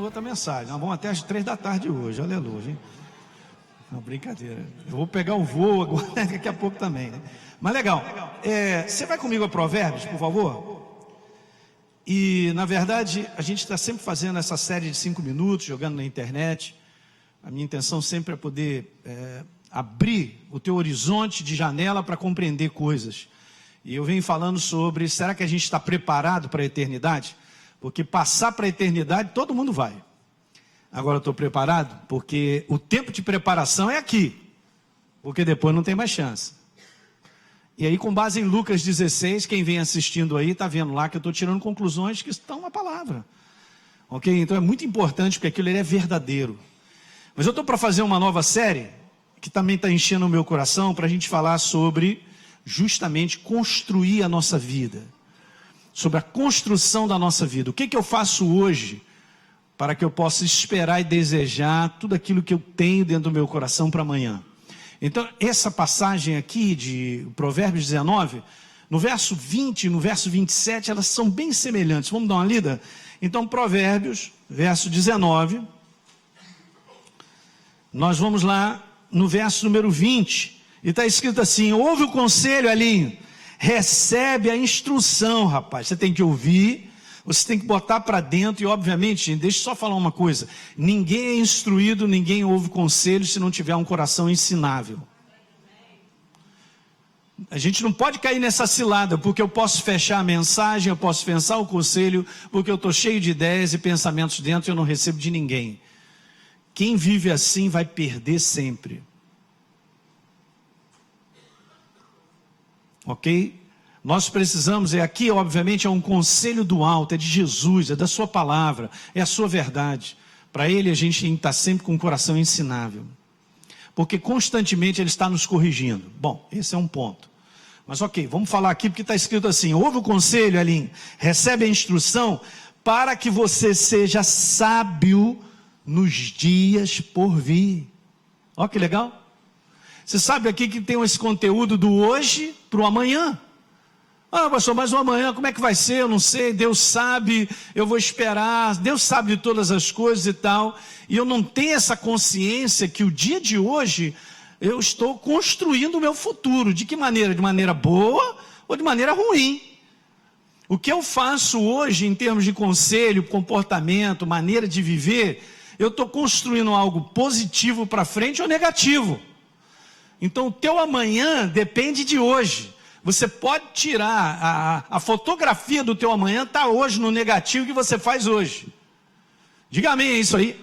outra mensagem. Nós vamos até às 3 da tarde hoje, aleluia, hein? Não, brincadeira. Eu vou pegar o voo agora, daqui a pouco também, né? Mas legal. Você vai comigo a Provérbios, por favor? E, na verdade, a gente está sempre fazendo essa série de 5 minutos, jogando na internet. A minha intenção sempre é poder abrir o teu horizonte de janela para compreender coisas. E eu venho falando sobre, será que a gente está preparado para a eternidade? Porque passar para a eternidade, todo mundo vai. Agora eu estou preparado, porque o tempo de preparação é aqui. Porque depois não tem mais chance. E aí, com base em Lucas 16, quem vem assistindo aí, está vendo lá que eu estou tirando conclusões que estão na palavra. Ok? Então é muito importante, porque aquilo é verdadeiro. Mas eu estou para fazer uma nova série, que também está enchendo o meu coração, para a gente falar sobre, justamente, construir a nossa vida. Sobre a construção da nossa vida. O que eu faço hoje, para que eu possa esperar e desejar tudo aquilo que eu tenho dentro do meu coração para amanhã. Então, essa passagem aqui de Provérbios 19, no verso 20 e no verso 27, elas são bem semelhantes. Vamos dar uma lida? Então, Provérbios, verso 19, nós vamos lá no verso número 20, e está escrito assim: ouve o conselho, Elinho, recebe a instrução, rapaz. Você tem que ouvir, você tem que botar para dentro, e obviamente, deixa eu só falar uma coisa: ninguém é instruído, ninguém ouve conselho se não tiver um coração ensinável. A gente não pode cair nessa cilada, porque eu posso fechar a mensagem, eu posso pensar o conselho, porque eu estou cheio de ideias e pensamentos dentro e eu não recebo de ninguém. Quem vive assim vai perder sempre. Ok? Nós precisamos, aqui obviamente é um conselho do alto, é de Jesus, é da sua palavra, é a sua verdade. Para Ele a gente tem que estar sempre com o coração ensinável. Porque constantemente Ele está nos corrigindo. Bom, esse é um ponto. Mas ok, vamos falar aqui porque está escrito assim: ouve o conselho, Elinho, recebe a instrução para que você seja sábio nos dias por vir. Olha que legal. Você sabe aqui que tem esse conteúdo do hoje para o amanhã. Ah, pastor, mas o amanhã como é que vai ser? Eu não sei, Deus sabe, eu vou esperar, Deus sabe de todas as coisas e tal. E eu não tenho essa consciência que o dia de hoje eu estou construindo o meu futuro. De que maneira? De maneira boa ou de maneira ruim? O que eu faço hoje em termos de conselho, comportamento, maneira de viver, eu estou construindo algo positivo para frente ou negativo. Então o teu amanhã depende de hoje. Você pode tirar a fotografia do teu amanhã, está hoje no negativo que você faz hoje. Diga amém, é isso aí.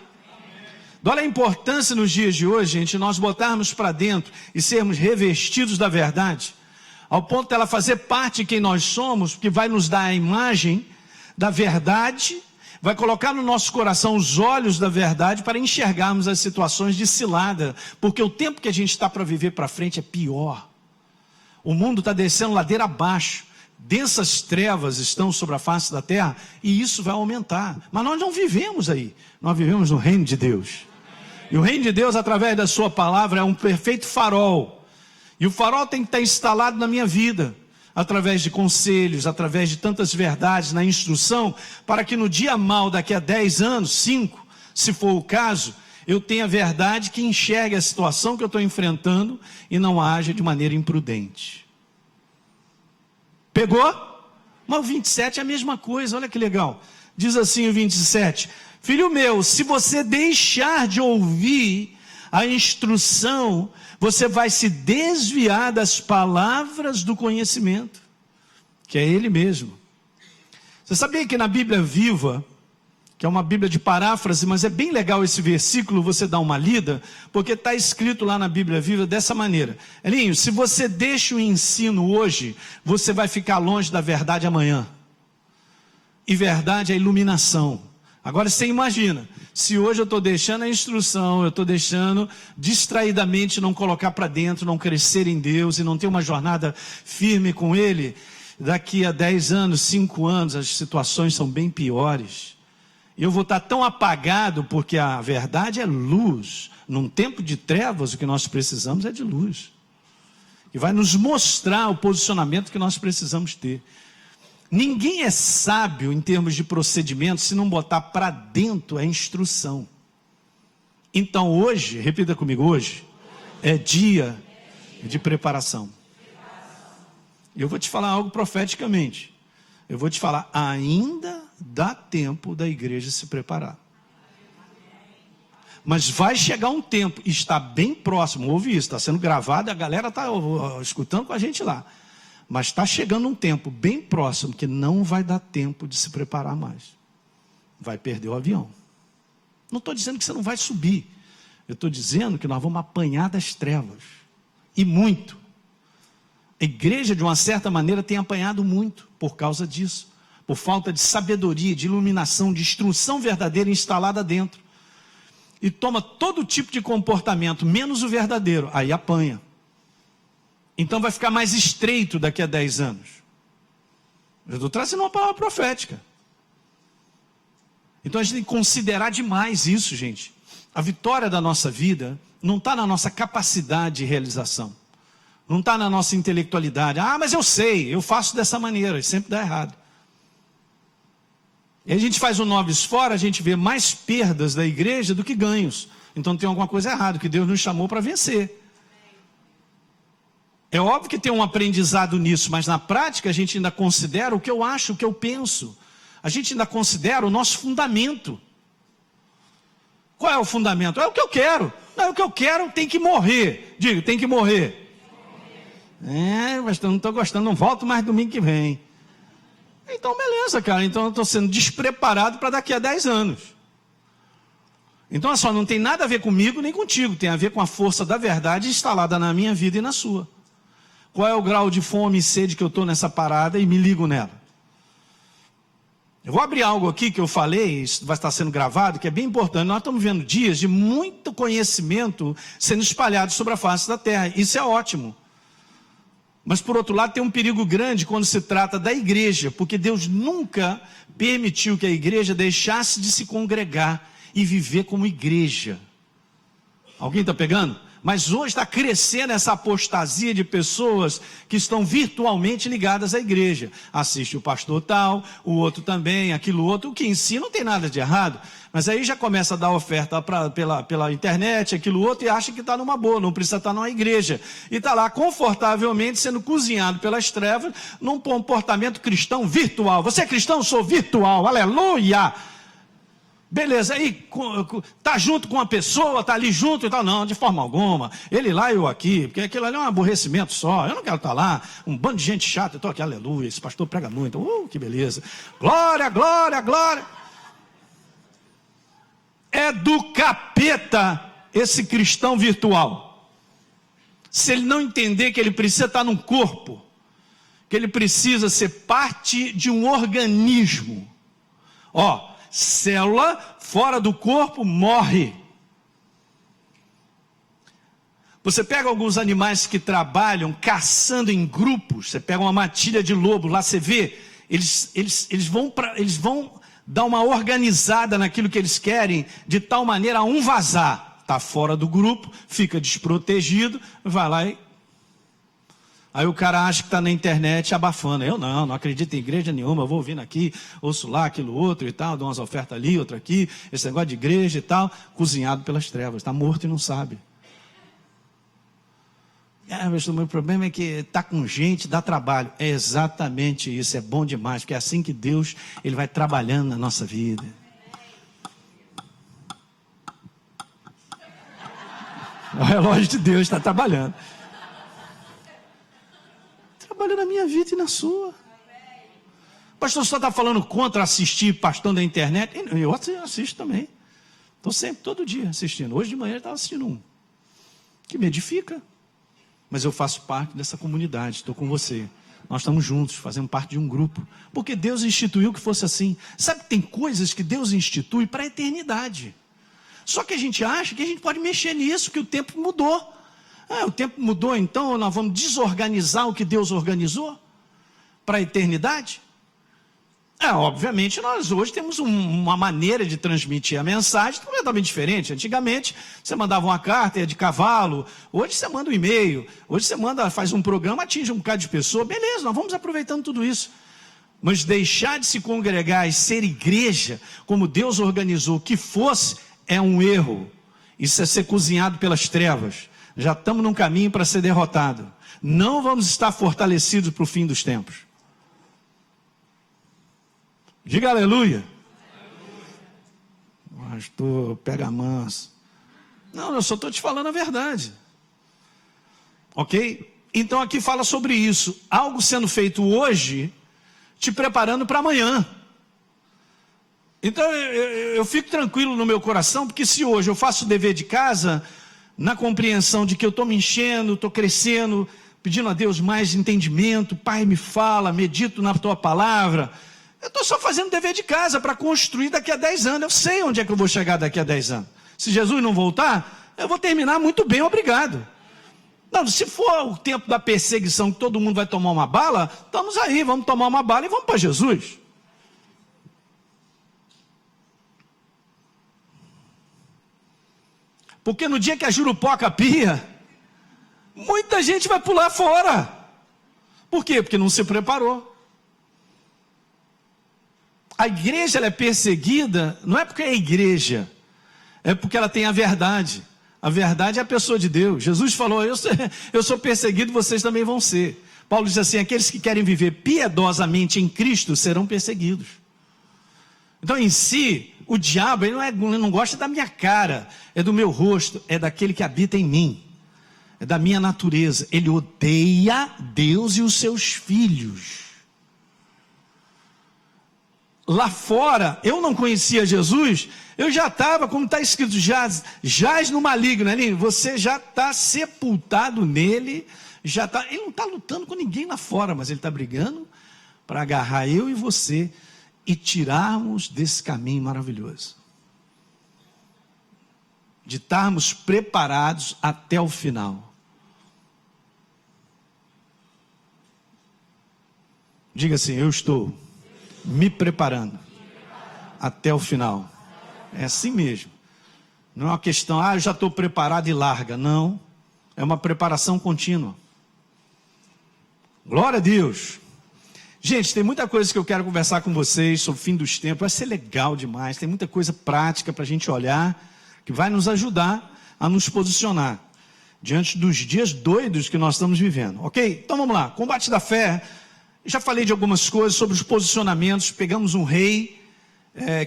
Olha a importância nos dias de hoje, gente, nós botarmos para dentro e sermos revestidos da verdade, ao ponto dela fazer parte de quem nós somos, porque vai nos dar a imagem da verdade, vai colocar no nosso coração os olhos da verdade para enxergarmos as situações de cilada, porque o tempo que a gente está para viver para frente é pior. O mundo está descendo ladeira abaixo, densas trevas estão sobre a face da terra, e isso vai aumentar. Mas nós não vivemos aí, nós vivemos no reino de Deus. E o reino de Deus, através da sua palavra, é um perfeito farol. E o farol tem que estar instalado na minha vida, através de conselhos, através de tantas verdades, na instrução, para que no dia mau, daqui a 10 anos, 5, se for o caso, eu tenha verdade que enxergue a situação que eu estou enfrentando e não haja de maneira imprudente. Pegou? Mas o 27 é a mesma coisa, olha que legal. Diz assim o 27: filho meu, se você deixar de ouvir a instrução, você vai se desviar das palavras do conhecimento, que é Ele mesmo. Você sabia que na Bíblia Viva, que é uma Bíblia de paráfrase, mas é bem legal esse versículo, você dá uma lida, porque está escrito lá na Bíblia Viva dessa maneira: Elinho, se você deixa o ensino hoje, você vai ficar longe da verdade amanhã. E verdade é iluminação. Agora você imagina, se hoje eu estou deixando a instrução, eu estou deixando distraidamente não colocar para dentro, não crescer em Deus e não ter uma jornada firme com Ele, daqui a 10 anos, 5 anos, as situações são bem piores. Eu vou estar tão apagado, porque a verdade é luz. Num tempo de trevas, o que nós precisamos é de luz. E vai nos mostrar o posicionamento que nós precisamos ter. Ninguém é sábio em termos de procedimento se não botar para dentro a instrução. Então hoje, repita comigo, hoje é dia de preparação. Eu vou te falar algo profeticamente. Eu vou te falar, ainda dá tempo da igreja se preparar. Mas vai chegar um tempo, e está bem próximo, ouve isso, está sendo gravado, a galera está escutando com a gente lá. Mas está chegando um tempo bem próximo que não vai dar tempo de se preparar mais. Vai perder o avião. Não estou dizendo que você não vai subir. Eu estou dizendo que nós vamos apanhar das trevas. E muito. A igreja, de uma certa maneira, tem apanhado muito por causa disso. Por falta de sabedoria, de iluminação, de instrução verdadeira instalada dentro. E toma todo tipo de comportamento, menos o verdadeiro. Aí apanha. Então vai ficar mais estreito daqui a 10 anos. Eu estou trazendo uma palavra profética. Então a gente tem que considerar demais isso, gente. A vitória da nossa vida não está na nossa capacidade de realização. Não está na nossa intelectualidade. Ah, mas eu sei, eu faço dessa maneira. E sempre dá errado. E a gente faz o Noves Fora, a gente vê mais perdas da igreja do que ganhos. Então tem alguma coisa errada, que Deus nos chamou para vencer. É óbvio que tem um aprendizado nisso, mas na prática a gente ainda considera o que eu acho, o que eu penso. A gente ainda considera o nosso fundamento. Qual é o fundamento? É o que eu quero. Não, é o que eu quero, tem que morrer. Digo, tem que morrer. Mas eu não estou gostando, não volto mais domingo que vem. Então beleza, cara, então eu estou sendo despreparado para daqui a 10 anos. Então só não tem nada a ver comigo nem contigo, tem a ver com a força da verdade instalada na minha vida e na sua. Qual é o grau de fome e sede que eu estou nessa parada e me ligo nela? Eu vou abrir algo aqui que eu falei, isso vai estar sendo gravado, que é bem importante. Nós estamos vendo dias de muito conhecimento sendo espalhado sobre a face da terra. Isso é ótimo. Mas por outro lado tem um perigo grande quando se trata da igreja, porque Deus nunca permitiu que a igreja deixasse de se congregar e viver como igreja. Alguém está pegando? Mas hoje está crescendo essa apostasia de pessoas que estão virtualmente ligadas à igreja. Assiste o pastor tal, o outro também, aquilo outro, o que em si não tem nada de errado. Mas aí já começa a dar oferta pela internet, aquilo outro, e acha que está numa boa, não precisa estar numa igreja. E está lá confortavelmente sendo cozinhado pelas trevas, num comportamento cristão virtual. Você é cristão? Sou virtual, aleluia! Beleza, aí tá junto com uma pessoa, tá ali junto e tal. Não, de forma alguma. Ele lá e eu aqui, porque aquilo ali é um aborrecimento só. Eu não quero estar lá, um bando de gente chata, eu estou aqui, aleluia, esse pastor prega muito. Que beleza. Glória, glória, glória. É do capeta esse cristão virtual. Se ele não entender que ele precisa estar num corpo, que ele precisa ser parte de um organismo. Célula fora do corpo morre. Você pega alguns animais que trabalham caçando em grupos. Você pega uma matilha de lobo, lá você vê, eles vão dar uma organizada naquilo que eles querem, de tal maneira a um vazar. Está fora do grupo, fica desprotegido, vai lá e... Aí o cara acha que está na internet abafando. Eu não acredito em igreja nenhuma, eu vou ouvindo aqui, ouço lá, aquilo outro e tal, dou umas ofertas ali, outra aqui, esse negócio de igreja e tal, cozinhado pelas trevas, está morto e não sabe. Mas o meu problema é que está com gente, dá trabalho. É exatamente isso, é bom demais, porque é assim que Deus ele vai trabalhando na nossa vida. O relógio de Deus está trabalhando. Trabalha na minha vida e na sua. O pastor só está falando contra assistir pastor da internet. Eu assisto também. Estou sempre, todo dia assistindo. Hoje de manhã eu estava assistindo um que me edifica. Mas eu faço parte dessa comunidade, estou com você. Nós estamos juntos, fazendo parte de um grupo. Porque Deus instituiu que fosse assim. Sabe que tem coisas que Deus institui para a eternidade. Só que a gente acha que a gente pode mexer nisso, que o tempo mudou. O tempo mudou, então nós vamos desorganizar o que Deus organizou para a eternidade? Obviamente nós hoje temos uma maneira de transmitir a mensagem completamente diferente. Antigamente você mandava uma carta, ia de cavalo. Hoje você manda um e-mail. Hoje você faz um programa, atinge um bocado de pessoa. Beleza, nós vamos aproveitando tudo isso. Mas deixar de se congregar e ser igreja, como Deus organizou que fosse, é um erro. Isso é ser cozinhado pelas trevas. Já estamos num caminho para ser derrotado. Não vamos estar fortalecidos para o fim dos tempos. Diga aleluia. Pastor, pega manso. Não, eu só estou te falando a verdade. Ok? Então aqui fala sobre isso. Algo sendo feito hoje, te preparando para amanhã. Então eu fico tranquilo no meu coração, porque se hoje eu faço o dever de casa, na compreensão de que eu estou me enchendo, estou crescendo, pedindo a Deus mais entendimento, Pai me fala, medito na tua palavra, eu estou só fazendo o dever de casa para construir daqui a 10 anos, eu sei onde é que eu vou chegar daqui a 10 anos. Se Jesus não voltar, eu vou terminar muito bem, obrigado. Não, se for o tempo da perseguição, que todo mundo vai tomar uma bala, estamos aí, vamos tomar uma bala e vamos para Jesus. Porque no dia que a jurupoca pia, muita gente vai pular fora. Por quê? Porque não se preparou. A igreja ela é perseguida, não é porque é igreja, é porque ela tem a verdade. A verdade é a pessoa de Deus. Jesus falou, eu sou perseguido, vocês também vão ser. Paulo diz assim, aqueles que querem viver piedosamente em Cristo serão perseguidos. Então em si, o diabo ele não gosta da minha cara, é do meu rosto, é daquele que habita em mim, é da minha natureza. Ele odeia Deus e os seus filhos. Lá fora, eu não conhecia Jesus, eu já estava, como está escrito, jaz no maligno, né? Você já está sepultado nele, ele não está lutando com ninguém lá fora, mas ele está brigando para agarrar eu e você e tirarmos desse caminho maravilhoso. De estarmos preparados até o final. Diga assim, eu estou me preparando até o final. É assim mesmo. Não é uma questão, eu já estou preparado e larga. Não, é uma preparação contínua. Glória a Deus. Gente, tem muita coisa que eu quero conversar com vocês sobre o fim dos tempos. Vai ser legal demais. Tem muita coisa prática para a gente olhar, que vai nos ajudar a nos posicionar diante dos dias doidos que nós estamos vivendo. Ok? Então vamos lá. Combate da fé. Já falei de algumas coisas sobre os posicionamentos. Pegamos um rei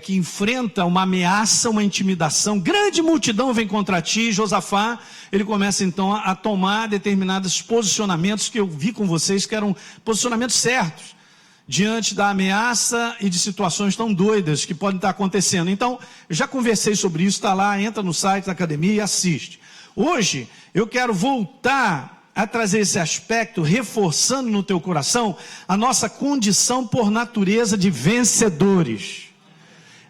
que enfrenta uma ameaça, uma intimidação. Grande multidão vem contra ti. Josafá, ele começa então a tomar determinados posicionamentos que eu vi com vocês que eram posicionamentos certos diante da ameaça e de situações tão doidas que podem estar acontecendo. Então, eu já conversei sobre isso, está lá, entra no site da academia e assiste. Hoje, eu quero voltar a trazer esse aspecto, reforçando no teu coração a nossa condição por natureza de vencedores.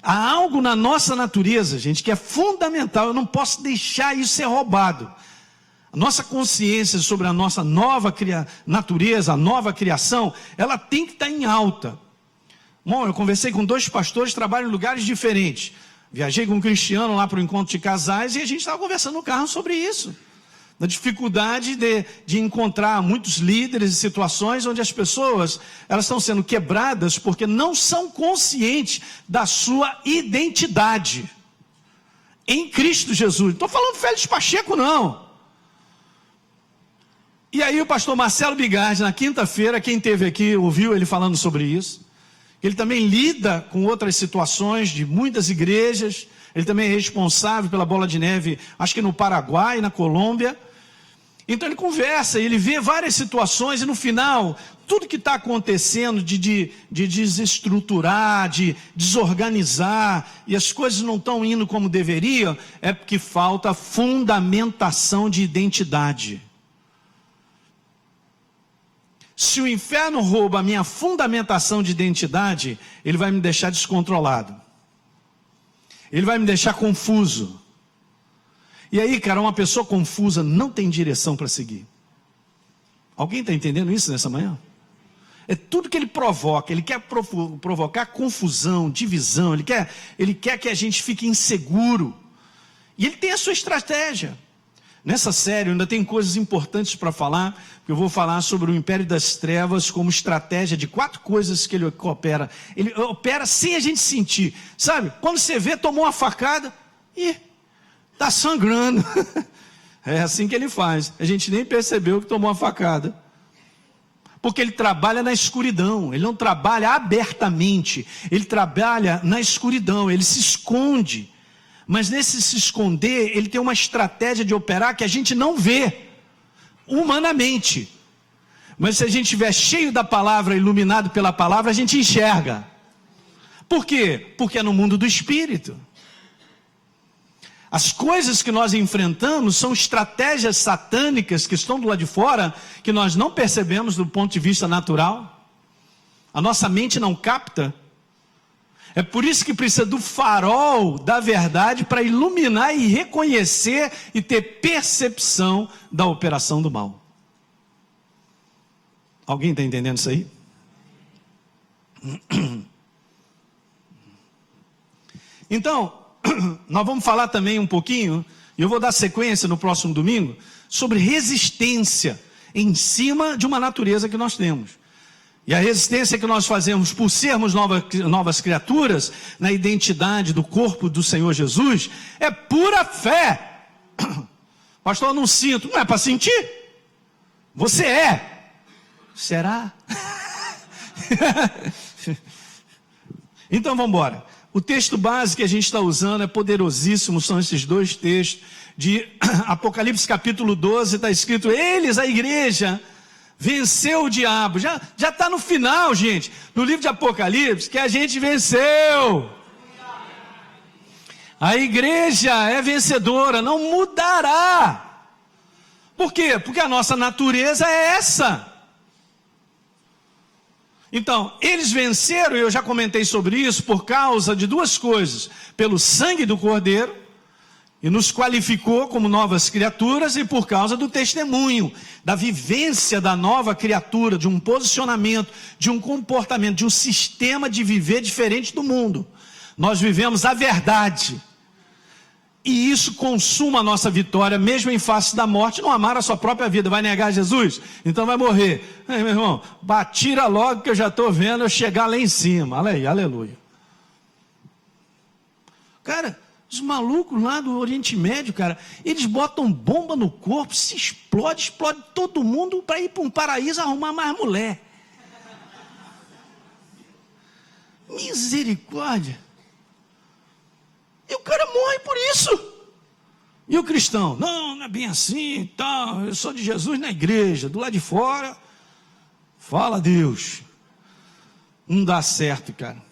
Há algo na nossa natureza, gente, que é fundamental, eu não posso deixar isso ser roubado. A nossa consciência sobre a nossa nova natureza, a nova criação, ela tem que estar em alta. Bom, eu conversei com 2 pastores que trabalham em lugares diferentes. Viajei com um cristiano lá para o encontro de casais e a gente estava conversando no carro sobre isso. Da dificuldade de encontrar muitos líderes e situações onde as pessoas elas estão sendo quebradas porque não são conscientes da sua identidade em Cristo Jesus. Não estou falando Félix Pacheco, não. E aí o pastor Marcelo Bigardi, na quinta-feira, quem esteve aqui ouviu ele falando sobre isso. Ele também lida com outras situações de muitas igrejas. Ele também é responsável pela Bola de Neve, acho que no Paraguai, na Colômbia. Então ele conversa, ele vê várias situações e no final, tudo que está acontecendo de desestruturar, de desorganizar, e as coisas não estão indo como deveriam, é porque falta fundamentação de identidade. Se o inferno rouba a minha fundamentação de identidade, ele vai me deixar descontrolado. Ele vai me deixar confuso. E aí, cara, uma pessoa confusa não tem direção para seguir. Alguém está entendendo isso nessa manhã? É tudo que ele provoca. Ele quer provocar confusão, divisão. Ele quer que a gente fique inseguro. E ele tem a sua estratégia. Nessa série ainda tem coisas importantes para falar, que eu vou falar sobre o Império das Trevas como estratégia de 4 coisas que ele opera. Ele opera sem a gente sentir, sabe? Quando você vê, tomou uma facada e está sangrando. É assim que ele faz. A gente nem percebeu que tomou uma facada. Porque ele trabalha na escuridão, ele não trabalha abertamente, ele trabalha na escuridão, ele se esconde. Mas nesse se esconder, ele tem uma estratégia de operar que a gente não vê, humanamente. Mas se a gente estiver cheio da palavra, iluminado pela palavra, a gente enxerga. Por quê? Porque é no mundo do Espírito. As coisas que nós enfrentamos são estratégias satânicas que estão do lado de fora, que nós não percebemos do ponto de vista natural. A nossa mente não capta. É por isso que precisa do farol da verdade para iluminar e reconhecer e ter percepção da operação do mal. Alguém está entendendo isso aí? Então, nós vamos falar também um pouquinho, e eu vou dar sequência no próximo domingo, sobre resistência em cima de uma natureza que nós temos. E a resistência que nós fazemos por sermos novas criaturas, na identidade do corpo do Senhor Jesus, é pura fé. Pastor, eu não sinto. Não é para sentir. Você é. Será? Então vamos embora. O texto base que a gente está usando é poderosíssimo, são esses 2 textos de Apocalipse capítulo 12, está escrito, eles, a igreja, venceu o diabo. Já está no final, gente, no livro de Apocalipse, que a gente venceu. A igreja é vencedora, não mudará. Por quê? Porque a nossa natureza é essa. Então, eles venceram, e eu já comentei sobre isso, por causa de 2 coisas. Pelo sangue do Cordeiro, e nos qualificou como novas criaturas, e por causa do testemunho, da vivência da nova criatura, de um posicionamento, de um comportamento, de um sistema de viver diferente do mundo. Nós vivemos a verdade. E isso consuma a nossa vitória, mesmo em face da morte. Não amar a sua própria vida, vai negar Jesus? Então vai morrer. Ei, meu irmão, batira logo que eu já estou vendo eu chegar lá em cima. Olha aí, aleluia. Cara, os malucos lá do Oriente Médio, cara, eles botam bomba no corpo, se explode todo mundo para ir para um paraíso arrumar mais mulher. Misericórdia. E o cara morre por isso. E o cristão? Não é bem assim e tal. Eu sou de Jesus na igreja. Do lado de fora, fala Deus. Não dá certo, cara.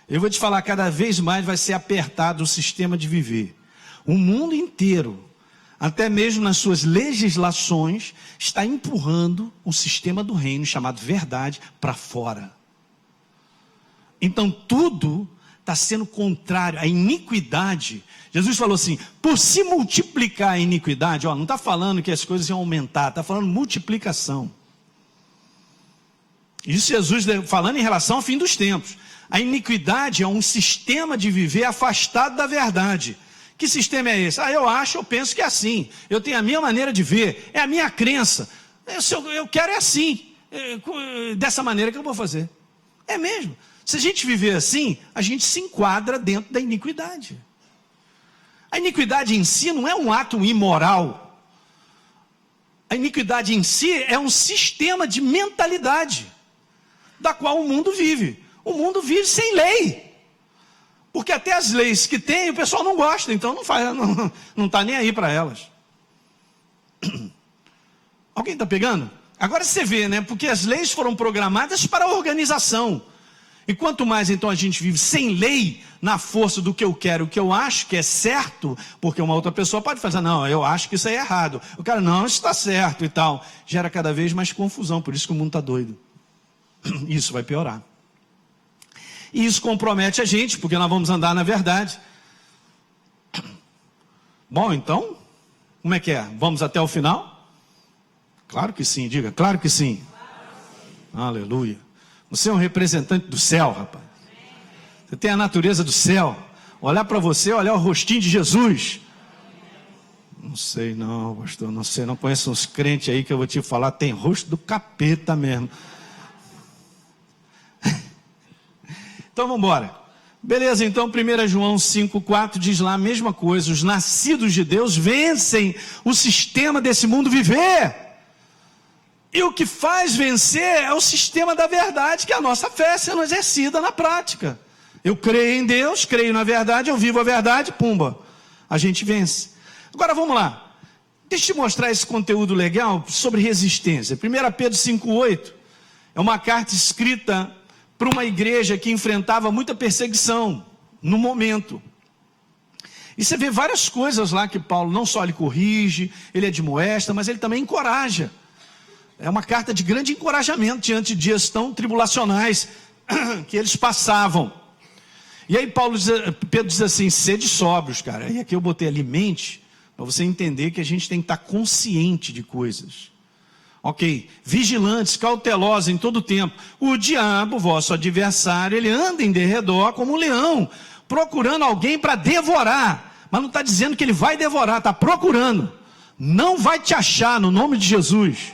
Eu vou te falar, cada vez mais vai ser apertado o sistema de viver. O mundo inteiro, até mesmo nas suas legislações, está empurrando o sistema do reino, chamado verdade, para fora. Então tudo está sendo contrário, a iniquidade. Jesus falou assim, por se multiplicar a iniquidade, não está falando que as coisas iam aumentar, está falando multiplicação. Isso Jesus falando em relação ao fim dos tempos. A iniquidade é um sistema de viver afastado da verdade. Que sistema é esse? Eu penso que é assim, eu tenho a minha maneira de ver, é a minha crença, eu quero é assim, dessa maneira que eu vou fazer. É mesmo. Se a gente viver assim, a gente se enquadra dentro da iniquidade. A iniquidade em si não é um ato imoral. A iniquidade em si é um sistema de mentalidade, da qual o mundo vive. O mundo vive sem lei. Porque até as leis que tem, o pessoal não gosta, então não está nem aí para elas. Alguém está pegando? Agora você vê, né? Porque as leis foram programadas para a organização. E quanto mais então a gente vive sem lei, na força do que eu quero, o que eu acho que é certo, porque uma outra pessoa pode fazer, não, eu acho que isso aí é errado. O cara, não, isso está certo e tal. Gera cada vez mais confusão, por isso que o mundo está doido. Isso vai piorar. E isso compromete a gente, porque nós vamos andar na verdade. Bom, então, como é que é? Vamos até o final? Claro que sim, diga, claro que sim. Aleluia. Você é um representante do céu, rapaz. Você tem a natureza do céu. Olhar para você, olhar o rostinho de Jesus. Não sei não, pastor, não sei, não conheço uns crentes aí que eu vou te falar, tem rosto do capeta mesmo. Então vamos embora. Beleza, então 1 João 5,4 diz lá a mesma coisa, os nascidos de Deus vencem o sistema desse mundo viver. E o que faz vencer é o sistema da verdade, que é a nossa fé sendo exercida na prática. Eu creio em Deus, creio na verdade, eu vivo a verdade, pumba, a gente vence. Agora vamos lá, deixa eu te mostrar esse conteúdo legal sobre resistência. 1 Pedro 5,8 é uma carta escrita para uma igreja que enfrentava muita perseguição no momento. E você vê várias coisas lá que Paulo não só lhe corrige, ele admoesta, mas ele também encoraja. É uma carta de grande encorajamento diante de dias tão tribulacionais que eles passavam. E aí Pedro diz assim, sede sóbrios, cara. E aqui eu botei ali mente, para você entender que a gente tem que estar consciente de coisas. Ok, vigilantes, cautelosos em todo tempo. O diabo, vosso adversário, ele anda em derredor como um leão, procurando alguém para devorar. Mas não está dizendo que ele vai devorar, está procurando. Não vai te achar no nome de Jesus.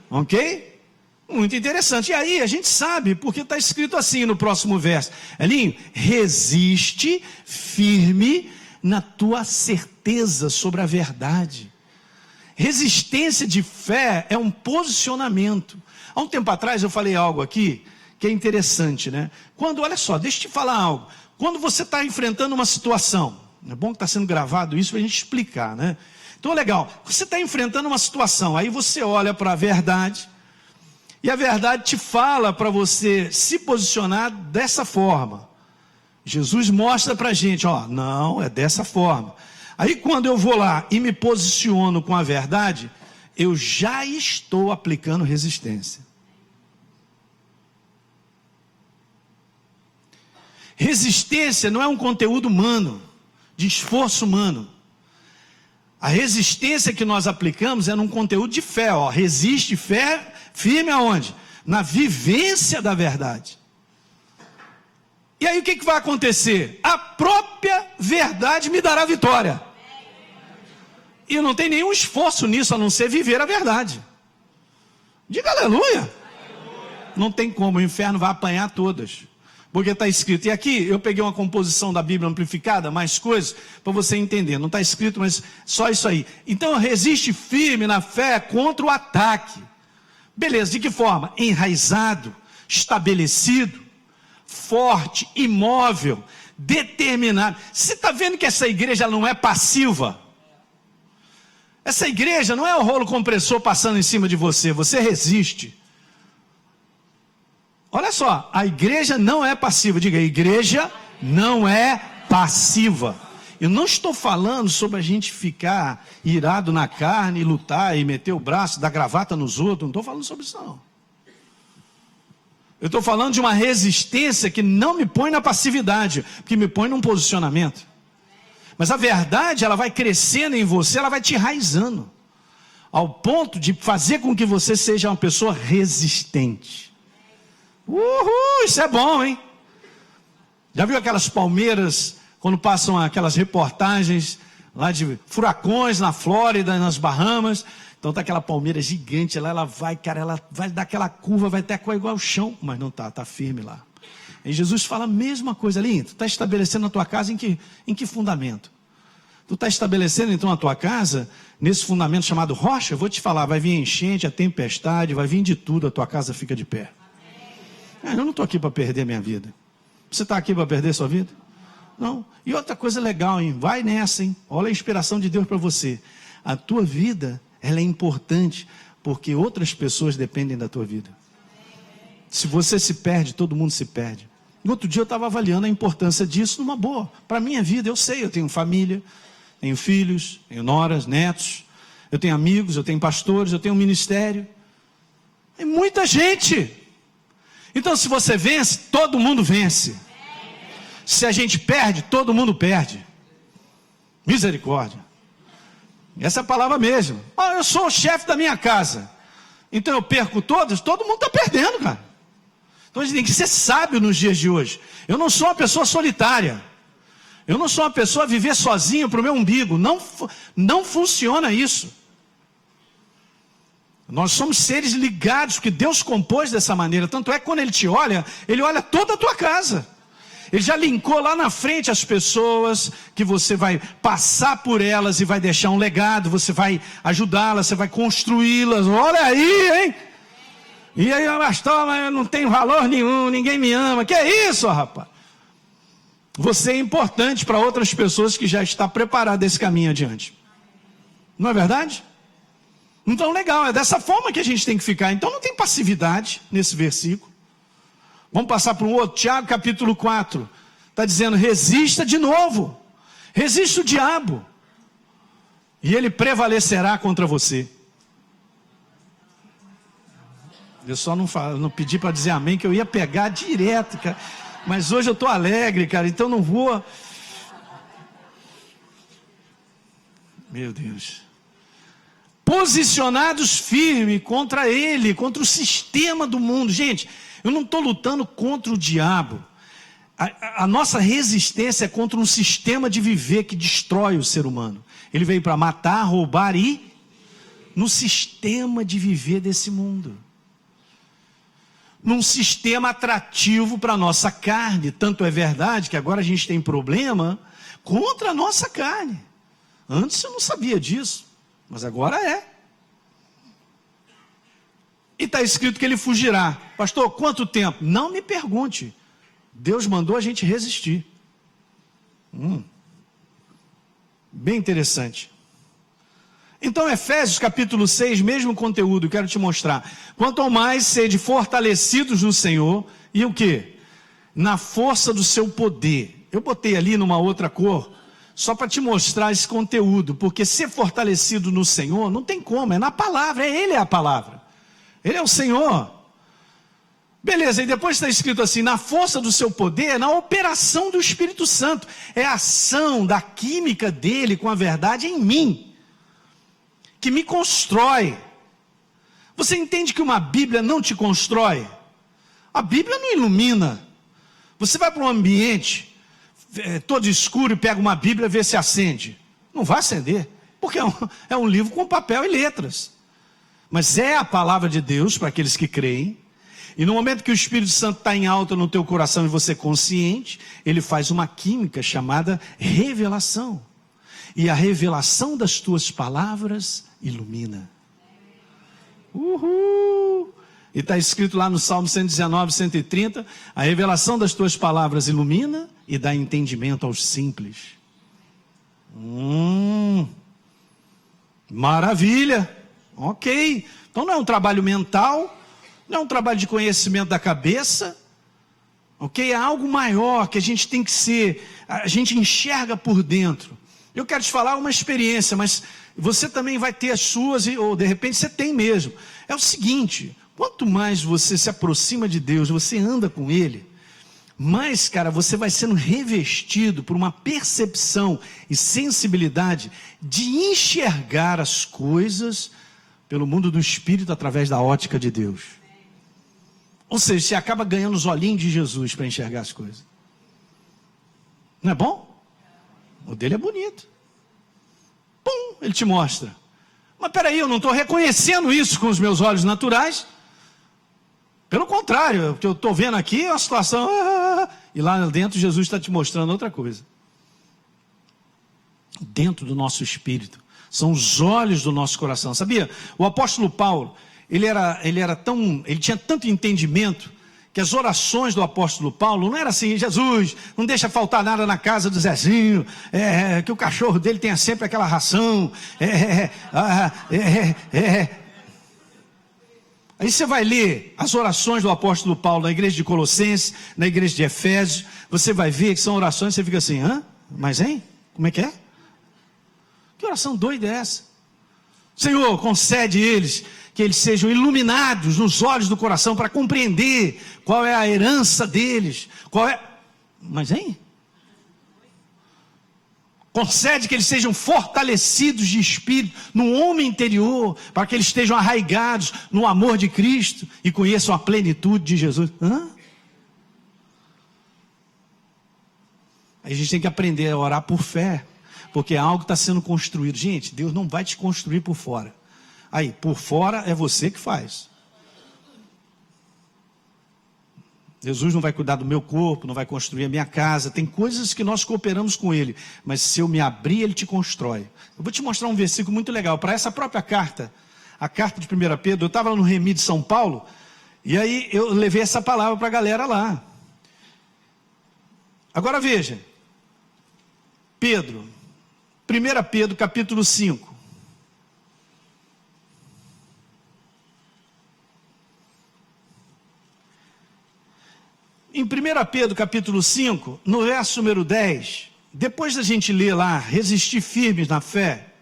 Ok? Muito interessante. E aí a gente sabe, porque está escrito assim no próximo verso. Elinho, resiste firme na tua certeza sobre a verdade. Resistência de fé é um posicionamento. Há um tempo atrás eu falei algo aqui que é interessante, né? Quando, olha só, deixa eu te falar algo. Quando você está enfrentando uma situação, é bom que está sendo gravado isso para a gente explicar, né? Então, legal, você está enfrentando uma situação, aí você olha para a verdade, e a verdade te fala para você se posicionar dessa forma. Jesus mostra para a gente, ó, não, é dessa forma. Aí quando eu vou lá e me posiciono com a verdade, eu já estou aplicando resistência. Resistência não é um conteúdo humano, de esforço humano. A resistência que nós aplicamos é num conteúdo de fé, ó. Resiste fé firme aonde? Na vivência da verdade. E aí o que vai acontecer? A própria verdade me dará vitória. E não tem nenhum esforço nisso, a não ser viver a verdade. Diga aleluia. Não tem como, o inferno vai apanhar todas. Porque está escrito, e aqui eu peguei uma composição da Bíblia amplificada, mais coisas, para você entender. Não está escrito, mas só isso aí. Então resiste firme na fé contra o ataque. Beleza, de que forma? Enraizado, estabelecido, forte, imóvel, determinado. Você está vendo que essa igreja não é passiva? Essa igreja não é o rolo compressor passando em cima de você, você resiste. Olha só, a igreja não é passiva. Diga, a igreja não é passiva. Eu não estou falando sobre a gente ficar irado na carne, e lutar e meter o braço, dar gravata nos outros. Não estou falando sobre isso não. Eu estou falando de uma resistência que não me põe na passividade, que me põe num posicionamento. Mas a verdade, ela vai crescendo em você, ela vai te enraizando, ao ponto de fazer com que você seja uma pessoa resistente. Uhul, isso é bom, hein? Já viu aquelas palmeiras, quando passam aquelas reportagens lá de furacões na Flórida, nas Bahamas? Então tá aquela palmeira gigante lá, ela vai, cara, ela vai dar aquela curva, vai até igual ao chão, mas não tá firme lá. E Jesus fala a mesma coisa ali, tu está estabelecendo a tua casa em que fundamento? Tu está estabelecendo então a tua casa nesse fundamento chamado rocha? Eu vou te falar, vai vir a enchente, a tempestade, vai vir de tudo, a tua casa fica de pé. Eu não estou aqui para perder minha vida. Você está aqui para perder sua vida? Não. E outra coisa legal, hein? Vai nessa, hein? Olha a inspiração de Deus para você. A tua vida, ela é importante, porque outras pessoas dependem da tua vida. Se você se perde, todo mundo se perde. No outro dia eu estava avaliando a importância disso numa boa. Para a minha vida, eu sei, eu tenho família, tenho filhos, tenho noras, netos, eu tenho amigos, eu tenho pastores, eu tenho um ministério. Tem muita gente. Então se você vence, todo mundo vence. Se a gente perde, todo mundo perde. Misericórdia. Essa é a palavra mesmo. Eu sou o chefe da minha casa, então eu perco todos, todo mundo está perdendo, cara. Então a gente tem que ser sábio nos dias de hoje. Eu não sou uma pessoa solitária. Eu não sou uma pessoa a viver sozinho para o meu umbigo. Não funciona isso. Nós somos seres ligados, que Deus compôs dessa maneira. Tanto é que quando Ele te olha, Ele olha toda a tua casa. Ele já linkou lá na frente as pessoas, que você vai passar por elas e vai deixar um legado, você vai ajudá-las, você vai construí-las. Olha aí, hein? E aí, pastor, mas eu não tenho valor nenhum, ninguém me ama. Que é isso, rapaz? Você é importante para outras pessoas que já estão preparadas desse caminho adiante. Não é verdade? Então, legal, é dessa forma que a gente tem que ficar. Então, não tem passividade nesse versículo. Vamos passar para um outro. Tiago capítulo 4. Está dizendo, resista de novo. Resista o diabo. E ele prevalecerá contra você. Eu só não pedi para dizer amém, que eu ia pegar direto, cara. Mas hoje eu estou alegre, cara, então não vou. Meu Deus. Posicionados firmes contra ele, contra o sistema do mundo. Gente, eu não estou lutando contra o diabo. A nossa resistência é contra um sistema de viver que destrói o ser humano. Ele veio para matar, roubar e... no sistema de viver desse mundo. Num sistema atrativo para a nossa carne. Tanto é verdade que agora a gente tem problema contra a nossa carne. Antes eu não sabia disso, mas agora é. E está escrito que ele fugirá. Pastor, quanto tempo? Não me pergunte. Deus mandou a gente resistir. Bem interessante. Então, Efésios capítulo 6, mesmo conteúdo, quero te mostrar. Quanto ao mais sede fortalecidos no Senhor, e o quê? Na força do seu poder. Eu botei ali numa outra cor, só para te mostrar esse conteúdo, porque ser fortalecido no Senhor, não tem como, é na palavra, Ele é a palavra. Ele é o Senhor. Beleza, e depois está escrito assim, na força do seu poder, na operação do Espírito Santo. É a ação da química dele com a verdade em mim, que me constrói. Você entende que uma Bíblia não te constrói? A Bíblia não ilumina. Você vai para um ambiente todo escuro e pega uma Bíblia e vê se acende. Não vai acender, porque é um livro com papel e letras. Mas é a palavra de Deus para aqueles que creem. E no momento que o Espírito Santo está em alta no teu coração e você é consciente, ele faz uma química chamada revelação. E a revelação das tuas palavras ilumina. Uhul! E está escrito lá no Salmo 119, 130, a revelação das tuas palavras ilumina e dá entendimento aos simples. Maravilha! Ok. Então não é um trabalho mental, não é um trabalho de conhecimento da cabeça, ok? É algo maior que a gente tem que ser, a gente enxerga por dentro. Eu quero te falar uma experiência, mas você também vai ter as suas, ou de repente você tem mesmo. É o seguinte, quanto mais você se aproxima de Deus, você anda com Ele, mais, cara, você vai sendo revestido por uma percepção e sensibilidade de enxergar as coisas pelo mundo do Espírito através da ótica de Deus. Ou seja, você acaba ganhando os olhinhos de Jesus para enxergar as coisas. Não é bom? O dele é bonito. Pum, ele te mostra. Mas peraí, eu não estou reconhecendo isso com os meus olhos naturais. Pelo contrário, o que eu estou vendo aqui é uma situação... E lá dentro Jesus está te mostrando outra coisa. Dentro do nosso espírito. São os olhos do nosso coração. Sabia? O apóstolo Paulo, ele tinha tanto entendimento, que as orações do apóstolo Paulo não era assim: Jesus, não deixa faltar nada na casa do Zezinho, que o cachorro dele tenha sempre aquela ração, Aí você vai ler as orações do apóstolo Paulo na igreja de Colossenses, na igreja de Efésios, você vai ver que são orações, você fica assim, mas hein? Como é que é? Que oração doida é essa? Senhor, concede que eles sejam iluminados nos olhos do coração para compreender qual é a herança deles, mas hein? Concede que eles sejam fortalecidos de espírito no homem interior, para que eles estejam arraigados no amor de Cristo e conheçam a plenitude de Jesus. A gente tem que aprender a orar por fé, porque algo está sendo construído. Gente, Deus não vai te construir por fora. Aí, por fora é você que faz. Jesus não vai cuidar do meu corpo, não vai construir a minha casa. Tem coisas que nós cooperamos com Ele. Mas se eu me abrir, Ele te constrói. Eu vou te mostrar um versículo muito legal. Para essa própria carta, a carta de 1 Pedro, eu estava lá no Remi de São Paulo, e aí eu levei essa palavra para a galera lá. Agora veja. Pedro, 1 Pedro capítulo 5. Em 1 Pedro capítulo 5, no verso número 10, depois da gente ler lá, resistir firmes na fé,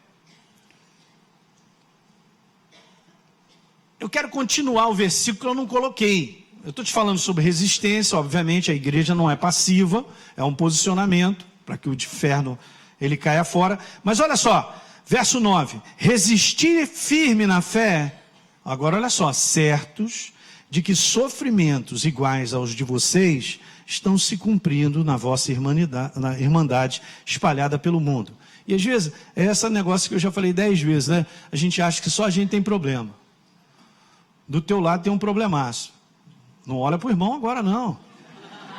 eu quero continuar o versículo que eu não coloquei. Eu estou te falando sobre resistência, obviamente a igreja não é passiva, é um posicionamento para que o inferno ele caia fora. Mas olha só, verso 9, resistir firme na fé, agora olha só, certos de que sofrimentos iguais aos de vocês estão se cumprindo na vossa irmandade espalhada pelo mundo. E às vezes, é esse negócio que eu já falei 10 vezes, né? A gente acha que só a gente tem problema. Do teu lado tem um problemaço. Não olha para o irmão agora não.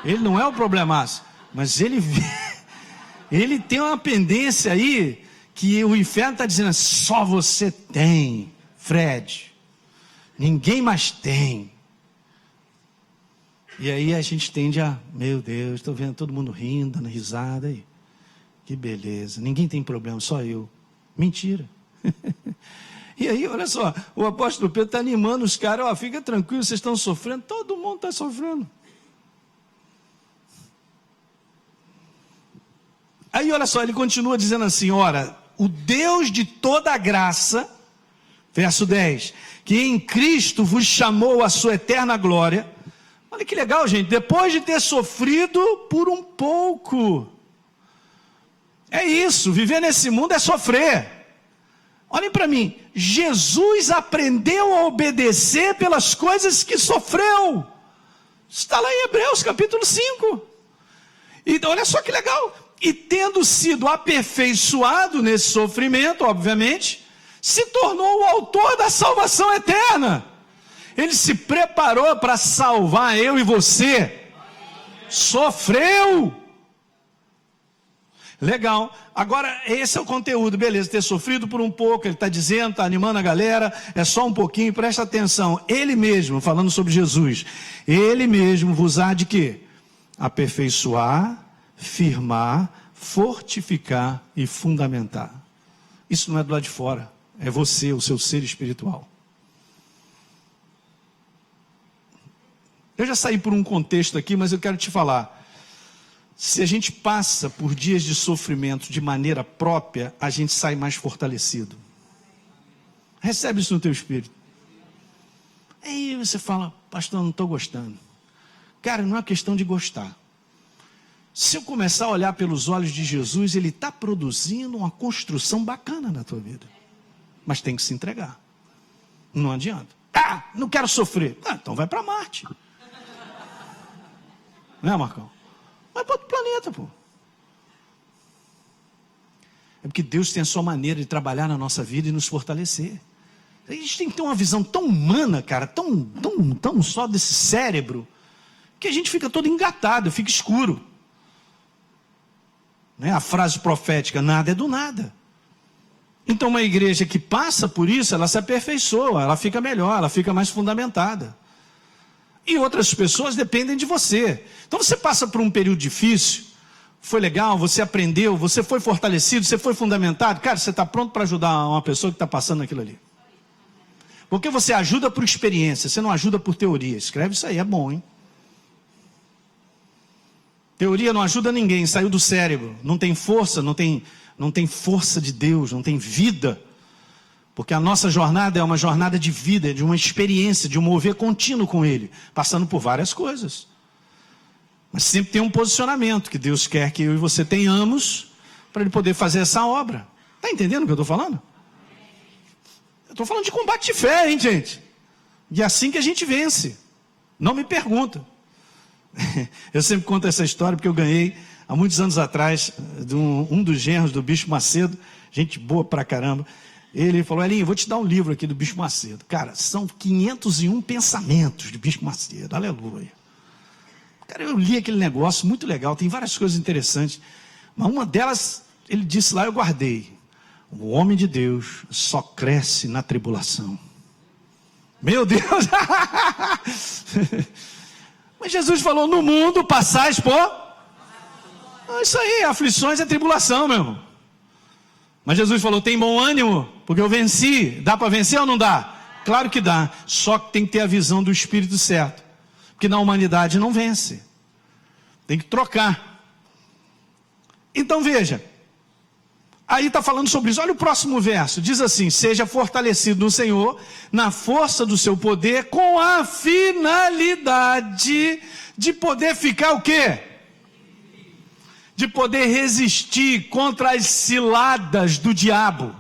Ele não é o problemaço, mas ele tem uma pendência aí que o inferno está dizendo, só você tem, Fred. Ninguém mais tem. E aí a gente tende a, meu Deus, estou vendo todo mundo rindo, dando risada aí. Que beleza, ninguém tem problema, só eu. Mentira. E aí, olha só, o apóstolo Pedro está animando os caras, ó, fica tranquilo, vocês estão sofrendo, todo mundo está sofrendo. Aí, olha só, ele continua dizendo assim, ora, o Deus de toda a graça, verso 10, que em Cristo vos chamou à sua eterna glória. Olha que legal, gente, depois de ter sofrido por um pouco. É isso, viver nesse mundo é sofrer. Olhem para mim, Jesus aprendeu a obedecer pelas coisas que sofreu. Está lá em Hebreus capítulo 5. Então, olha só que legal. E tendo sido aperfeiçoado nesse sofrimento, obviamente, se tornou o autor da salvação eterna. Ele se preparou para salvar eu e você. Sofreu. Legal. Agora, esse é o conteúdo, beleza. Ter sofrido por um pouco, ele está dizendo, está animando a galera. É só um pouquinho, presta atenção. Ele mesmo, falando sobre Jesus, ele mesmo vos há de quê? Aperfeiçoar, firmar, fortificar e fundamentar. Isso não é do lado de fora. É você, o seu ser espiritual. Eu já saí por um contexto aqui, mas eu quero te falar. Se a gente passa por dias de sofrimento de maneira própria, a gente sai mais fortalecido. Recebe isso no teu espírito. Aí você fala, pastor, não estou gostando. Cara, não é questão de gostar. Se eu começar a olhar pelos olhos de Jesus, ele está produzindo uma construção bacana na tua vida. Mas tem que se entregar. Não adianta. Ah, não quero sofrer. Ah, então vai para Marte. Não é, Marcão? Vai para outro planeta, pô. É porque Deus tem a sua maneira de trabalhar na nossa vida e nos fortalecer. A gente tem que ter uma visão tão humana, cara, tão só desse cérebro, que a gente fica todo engatado, fica escuro. Né? A frase profética, nada é do nada. Então uma igreja que passa por isso, ela se aperfeiçoa, ela fica melhor, ela fica mais fundamentada. E outras pessoas dependem de você. Então você passa por um período difícil, foi legal, você aprendeu, você foi fortalecido, você foi fundamentado. Cara, você está pronto para ajudar uma pessoa que está passando aquilo ali. Porque você ajuda por experiência, você não ajuda por teoria. Escreve isso aí, é bom, hein? Teoria não ajuda ninguém, saiu do cérebro. Não tem força, não tem força de Deus, não tem vida. Porque a nossa jornada é uma jornada de vida, de uma experiência, de um mover contínuo com Ele, passando por várias coisas. Mas sempre tem um posicionamento que Deus quer que eu e você tenhamos para Ele poder fazer essa obra. Está entendendo o que eu estou falando? Eu estou falando de combate de fé, hein, gente? E é assim que a gente vence. Não me pergunta. Eu sempre conto essa história porque eu ganhei há muitos anos atrás, um dos genros do Bispo Macedo, gente boa pra caramba, ele falou: Elinho, eu vou te dar um livro aqui do Bispo Macedo. Cara, são 501 pensamentos do Bispo Macedo, aleluia. Cara, eu li aquele negócio, muito legal, tem várias coisas interessantes, mas uma delas, ele disse lá, eu guardei: o homem de Deus só cresce na tribulação. Meu Deus! Mas Jesus falou: no mundo passais por... Isso aí, aflições é tribulação, meu irmão. Mas Jesus falou: tem bom ânimo, porque eu venci. Dá para vencer ou não dá? Claro que dá, só que tem que ter a visão do Espírito certo, porque na humanidade não vence, tem que trocar. Então veja, aí está falando sobre isso. Olha o próximo verso, diz assim: seja fortalecido no Senhor, na força do seu poder, com a finalidade de poder ficar o quê? De poder resistir contra as ciladas do diabo.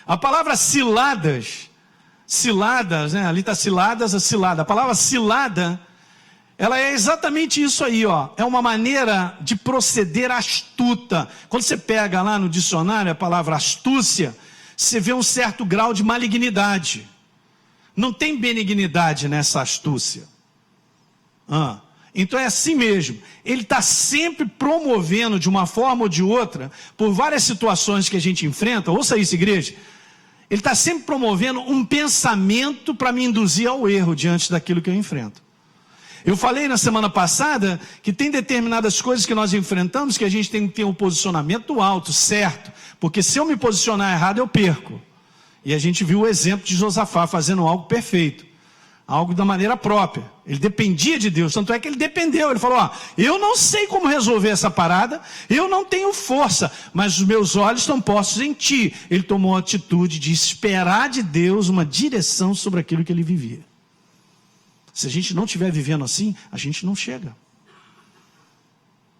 A palavra ciladas, né? Ali está ciladas, a cilada. A palavra cilada, ela é exatamente isso aí, ó. É uma maneira de proceder astuta. Quando você pega lá no dicionário a palavra astúcia, você vê um certo grau de malignidade. Não tem benignidade nessa astúcia. Então é assim mesmo. Ele está sempre promovendo, de uma forma ou de outra, por várias situações que a gente enfrenta. Ouça isso, igreja. Ele está sempre promovendo um pensamento para me induzir ao erro diante daquilo que eu enfrento. Eu falei na semana passada que tem determinadas coisas que nós enfrentamos que a gente tem que ter um posicionamento alto, certo? Porque se eu me posicionar errado, eu perco. E a gente viu o exemplo de Josafá fazendo algo perfeito. Algo da maneira própria. Ele dependia de Deus, tanto é que ele dependeu. Ele falou: eu não sei como resolver essa parada, eu não tenho força, mas os meus olhos estão postos em ti. Ele tomou a atitude de esperar de Deus uma direção sobre aquilo que ele vivia. Se a gente não estiver vivendo assim, a gente não chega.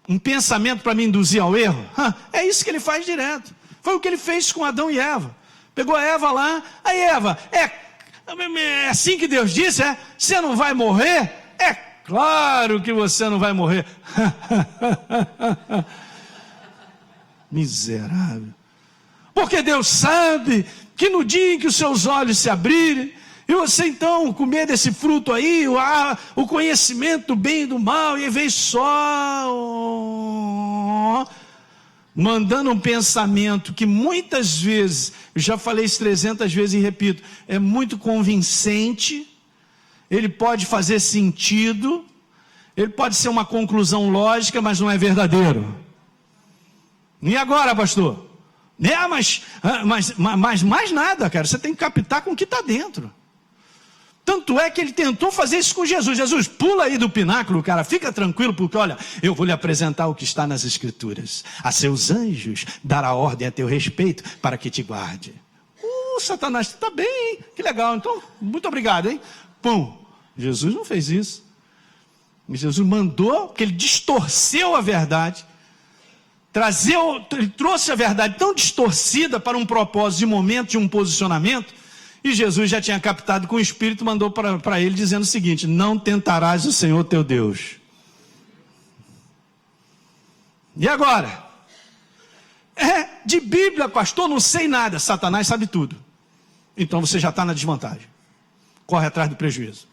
Um pensamento para me induzir ao erro, é isso que ele faz direto. Foi o que ele fez com Adão e Eva. Pegou a Eva lá, aí Eva, é assim que Deus disse, é? Você não vai morrer? É claro que você não vai morrer. Miserável. Porque Deus sabe que no dia em que os seus olhos se abrirem, e você então comer desse fruto aí, o conhecimento do bem e do mal, e aí vem só... mandando um pensamento que muitas vezes, eu já falei isso 300 vezes e repito, é muito convincente, ele pode fazer sentido, ele pode ser uma conclusão lógica, mas não é verdadeiro. E agora, pastor? Mas mais nada, cara, você tem que captar com o que está dentro. Tanto é que ele tentou fazer isso com Jesus. Jesus, pula aí do pináculo, cara, fica tranquilo, porque olha, eu vou lhe apresentar o que está nas Escrituras. A seus anjos dará ordem a teu respeito para que te guarde. Satanás, está bem, hein? Que legal, então, muito obrigado, hein? Pum, Jesus não fez isso. Jesus mandou, porque ele distorceu a verdade, ele trouxe a verdade tão distorcida para um propósito de momento, de um posicionamento. E Jesus já tinha captado com o Espírito, mandou para ele dizendo o seguinte: não tentarás o Senhor teu Deus. E agora? De Bíblia, pastor, não sei nada. Satanás sabe tudo. Então você já está na desvantagem. Corre atrás do prejuízo.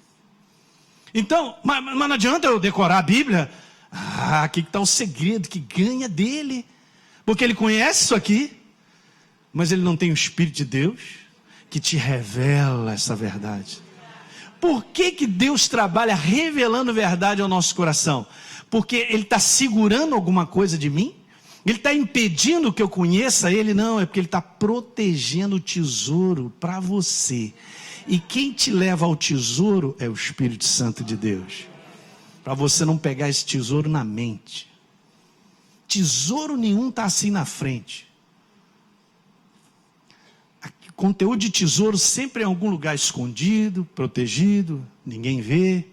Então, mas não adianta eu decorar a Bíblia. Aqui está o segredo que ganha dele. Porque ele conhece isso aqui, mas ele não tem o Espírito de Deus que te revela essa verdade. Por que Deus trabalha revelando verdade ao nosso coração? Porque Ele está segurando alguma coisa de mim? Ele está impedindo que eu conheça Ele? Não, é porque Ele está protegendo o tesouro para você. E quem te leva ao tesouro é o Espírito Santo de Deus. Para você não pegar esse tesouro na mente. Tesouro nenhum está assim na frente. Conteúdo de tesouro sempre em algum lugar escondido, protegido, ninguém vê,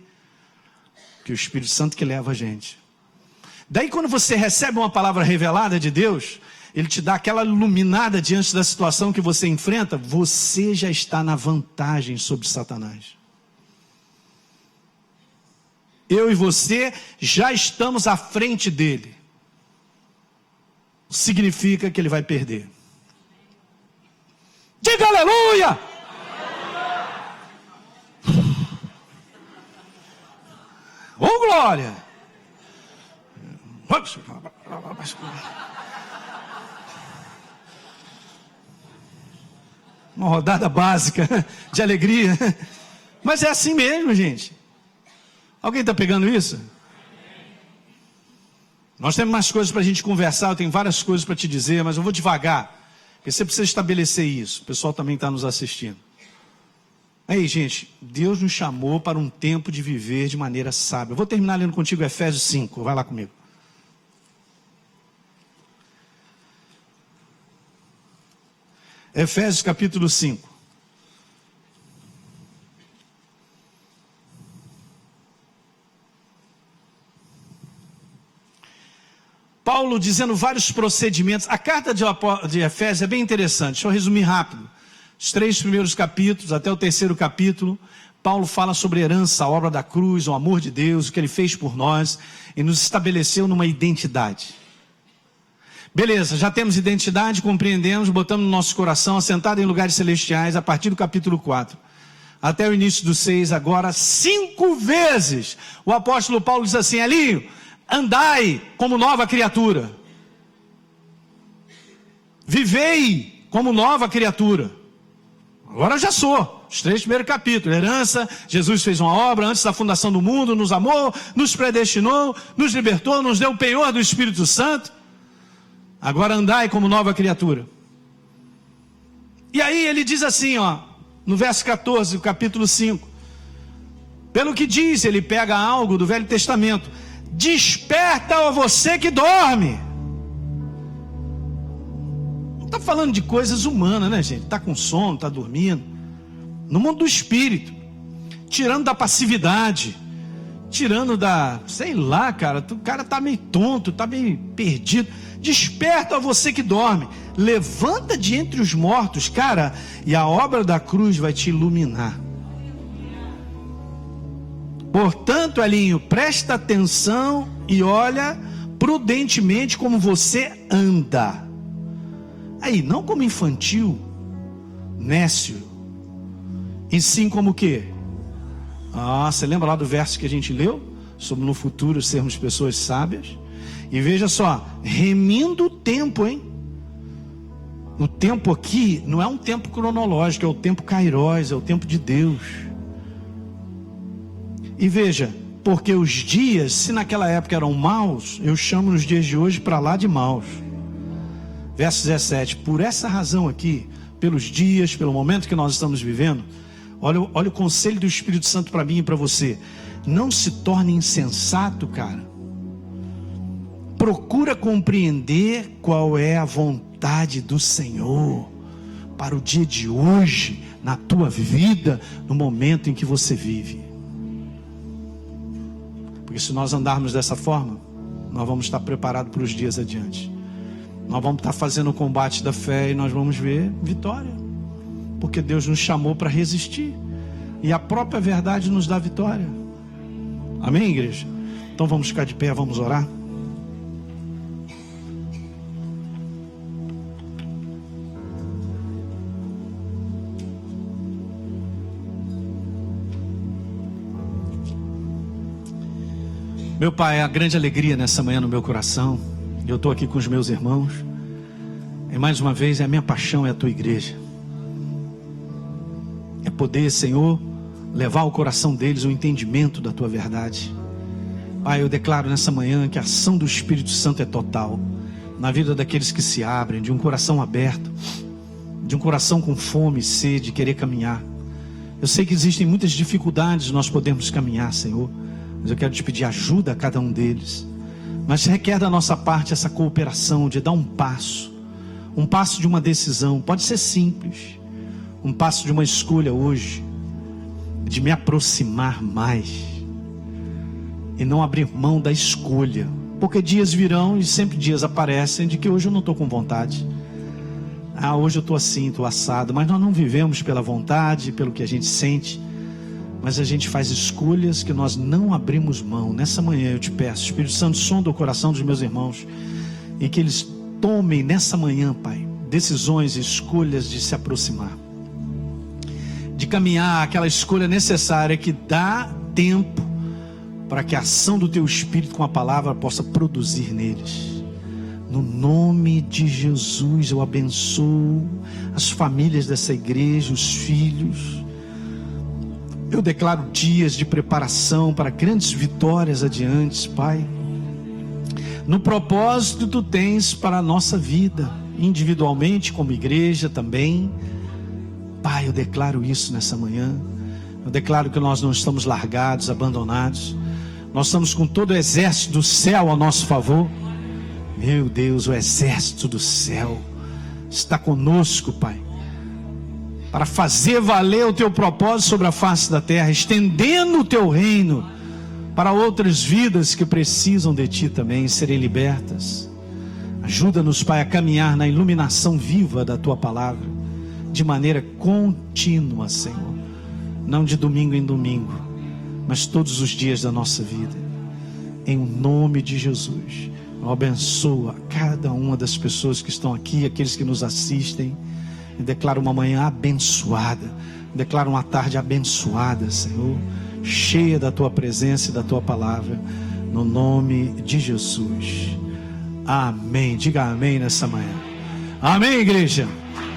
que o Espírito Santo que leva a gente. Daí quando você recebe uma palavra revelada de Deus, Ele te dá aquela iluminada diante da situação que você enfrenta, você já está na vantagem sobre Satanás. eu e você já estamos à frente dele. Significa que ele vai perder. Diga aleluia! Oh, glória! Uma rodada básica de alegria. Mas é assim mesmo, gente. Alguém está pegando isso? Nós temos mais coisas para a gente conversar, eu tenho várias coisas para te dizer, mas eu vou devagar, porque você precisa estabelecer isso. O pessoal também está nos assistindo. Aí, gente, Deus nos chamou para um tempo de viver de maneira sábia. Eu vou terminar lendo contigo Efésios 5, vai lá comigo. Efésios capítulo 5. Paulo dizendo vários procedimentos. A carta de Efésios é bem interessante. Deixa eu resumir rápido. Os 3 primeiros capítulos, até o 3º capítulo, Paulo fala sobre a herança, a obra da cruz, o amor de Deus, o que ele fez por nós, e nos estabeleceu numa identidade. Beleza, já temos identidade, compreendemos, botamos no nosso coração, assentado em lugares celestiais, a partir do capítulo 4. Até o início do 6, agora, 5 vezes, o apóstolo Paulo diz assim: Elinho, andai como nova criatura. Vivei como nova criatura. Agora eu já sou. Os 3 primeiros capítulos. Herança, Jesus fez uma obra antes da fundação do mundo, nos amou, nos predestinou, nos libertou, nos deu o penhor do Espírito Santo. Agora andai como nova criatura. E aí ele diz assim, ó, no verso 14, do capítulo 5. Pelo que diz, ele pega algo do Velho Testamento. Desperta, ó você que dorme. Não está falando de coisas humanas, né, gente? Está com sono, está dormindo. No mundo do espírito. Tirando da passividade. Tirando da, sei lá, cara. O cara está meio tonto, está meio perdido. Desperta, ó você que dorme. Levanta de entre os mortos, cara. E a obra da cruz vai te iluminar. Portanto, Elinho, presta atenção e olha prudentemente como você anda. Aí, não como infantil, nécio, e sim como o quê? Você lembra lá do verso que a gente leu? Sobre no futuro sermos pessoas sábias? E veja só, remindo o tempo, hein? O tempo aqui não é um tempo cronológico, é o tempo kairós, é o tempo de Deus. E veja, porque os dias, se naquela época eram maus, eu chamo nos dias de hoje para lá de maus. Verso 17, por essa razão aqui, pelos dias, pelo momento que nós estamos vivendo, olha o conselho do Espírito Santo para mim e para você. Não se torne insensato, cara. Procura compreender qual é a vontade do Senhor para o dia de hoje, na tua vida, no momento em que você vive. Porque se nós andarmos dessa forma, nós vamos estar preparados para os dias adiante. Nós vamos estar fazendo o combate da fé e nós vamos ver vitória. Porque Deus nos chamou para resistir. E a própria verdade nos dá vitória. Amém, igreja? Então vamos ficar de pé, vamos orar. Meu Pai, é a grande alegria nessa manhã no meu coração. Eu estou aqui com os meus irmãos. E mais uma vez, é a minha paixão, é a tua igreja. É poder, Senhor, levar ao coração deles o entendimento da tua verdade. Pai, eu declaro nessa manhã que a ação do Espírito Santo é total na vida daqueles que se abrem, de um coração aberto, de um coração com fome e sede, de querer caminhar. Eu sei que existem muitas dificuldades nós podemos caminhar, Senhor, mas eu quero te pedir ajuda a cada um deles. Mas requer da nossa parte essa cooperação de dar um passo de uma decisão. Pode ser simples, um passo de uma escolha hoje, de me aproximar mais e não abrir mão da escolha, porque dias virão e sempre dias aparecem de que hoje eu não estou com vontade. Hoje eu estou assim, estou assado. Mas nós não vivemos pela vontade, pelo que a gente sente, mas a gente faz escolhas que nós não abrimos mão. Nessa manhã eu te peço, Espírito Santo, sonda o coração dos meus irmãos, e que eles tomem nessa manhã, Pai, decisões e escolhas de se aproximar, de caminhar aquela escolha necessária que dá tempo para que a ação do Teu Espírito com a palavra possa produzir neles. No nome de Jesus eu abençoo as famílias dessa igreja, os filhos. Eu declaro dias de preparação para grandes vitórias adiante, Pai. No propósito que Tu tens para a nossa vida, individualmente, como igreja também. Pai, eu declaro isso nessa manhã. Eu declaro que nós não estamos largados, abandonados. Nós estamos com todo o exército do céu a nosso favor. Meu Deus, o exército do céu está conosco, Pai, para fazer valer o Teu propósito sobre a face da terra, estendendo o Teu reino para outras vidas que precisam de Ti também serem libertas. Ajuda-nos, Pai, a caminhar na iluminação viva da Tua palavra, de maneira contínua, Senhor, não de domingo em domingo, mas todos os dias da nossa vida. Em nome de Jesus, eu abençoo cada uma das pessoas que estão aqui, aqueles que nos assistem, e declaro uma manhã abençoada, declaro uma tarde abençoada, Senhor, cheia da Tua presença e da Tua palavra, no nome de Jesus. Amém. Diga amém nessa manhã. Amém, igreja.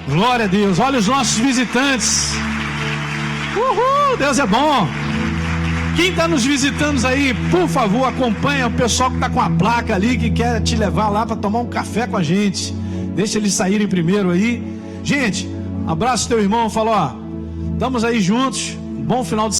Glória a Deus. Olha os nossos visitantes. Uhul, Deus é bom. Quem está nos visitando aí, por favor, acompanha o pessoal que está com a placa ali, que quer te levar lá para tomar um café com a gente. Deixa eles saírem primeiro aí. Gente, abraça o teu irmão, fala, ó, estamos aí juntos. Um bom final de semana.